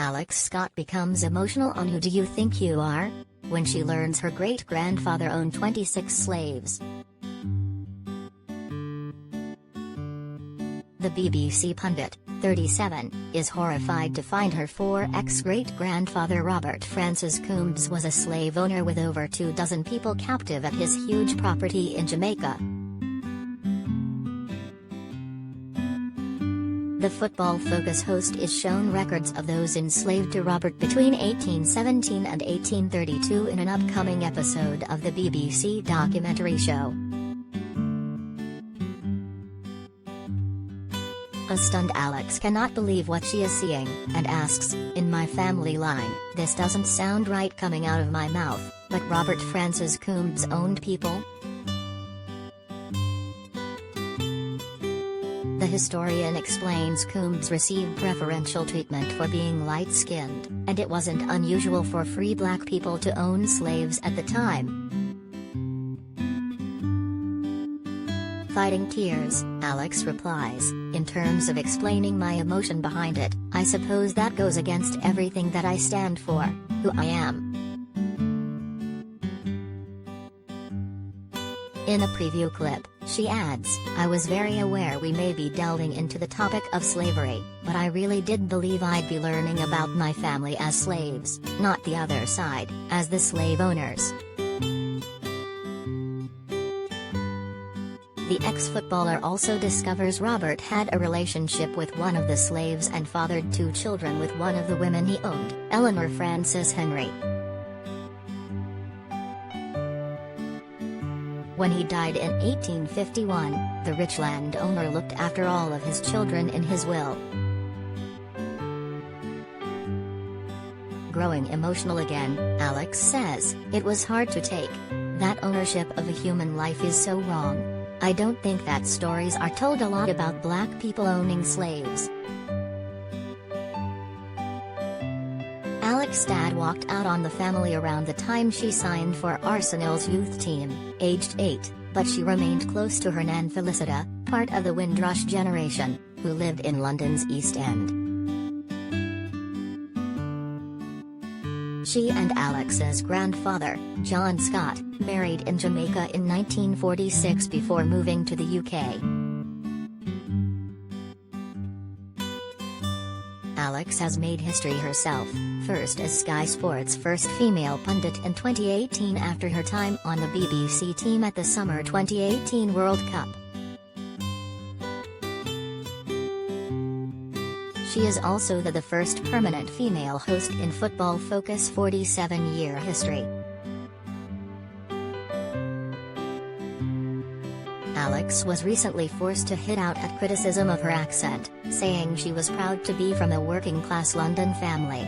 Alex Scott becomes emotional on Who Do You Think You Are? When she learns her great-grandfather owned 26 slaves. The BBC pundit, 37, is horrified to find her 4x great-grandfather Robert Francis Coombs was a slave owner with over 24 people captive at his huge property in Jamaica. The Football Focus host is shown records of those enslaved to Robert between 1817 and 1832 in an upcoming episode of the BBC documentary show. A stunned Alex cannot believe what she is seeing, and asks, "In my family line, this doesn't sound right coming out of my mouth, but Robert Francis Coombs owned people?" The historian explains Coombs received preferential treatment for being light-skinned, and it wasn't unusual for free black people to own slaves at the time. Fighting tears, Alex replies, "In terms of explaining my emotion behind it, I suppose that goes against everything that I stand for, who I am." In a preview clip, she adds, "I was very aware we may be delving into the topic of slavery, but I really did believe I'd be learning about my family as slaves, not the other side, as the slave owners." The ex-footballer also discovers Robert had a relationship with one of the slaves and fathered 2 children with one of the women he owned, Eleanor Frances Henry. When he died in 1851, the rich landowner looked after all of his children in his will. Growing emotional again, Alex says, "It was hard to take. That ownership of a human life is so wrong. I don't think that stories are told a lot about black people owning slaves." Alex's dad walked out on the family around the time she signed for Arsenal's youth team, aged 8, but she remained close to her nan Felicita, part of the Windrush generation, who lived in London's East End. She and Alex's grandfather, John Scott, married in Jamaica in 1946 before moving to the UK. Alex has made history herself, first as Sky Sports' first female pundit in 2018 after her time on the BBC team at the Summer 2018 World Cup. She is also the first permanent female host in Football Focus' 47-year history. Alex was recently forced to hit out at criticism of her accent, saying she was proud to be from a working-class London family.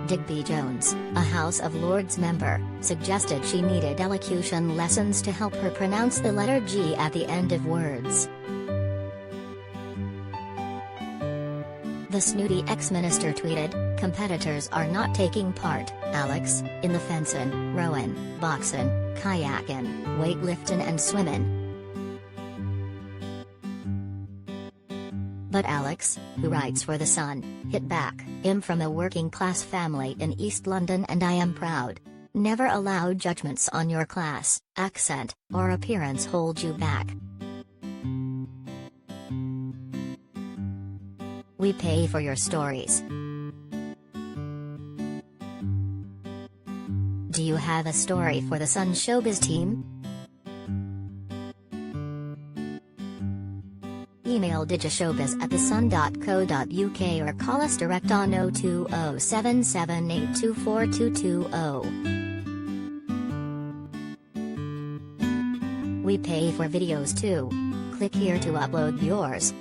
Digby Jones, a House of Lords member, suggested she needed elocution lessons to help her pronounce the letter G at the end of words. The snooty ex-minister tweeted, "Competitors are not taking part, Alex, in the fencing, rowing, boxing, kayaking, weightlifting and swimming." But Alex, who writes for The Sun, hit back, "I'm from a working-class family in East London and I am proud. Never allow judgments on your class, accent, or appearance hold you back. We pay for your stories. Do you have a story for the Sun Showbiz team? Email digishowbiz@thesun.co.uk or call us direct on 02077824220. We pay for videos too. Click here to upload yours.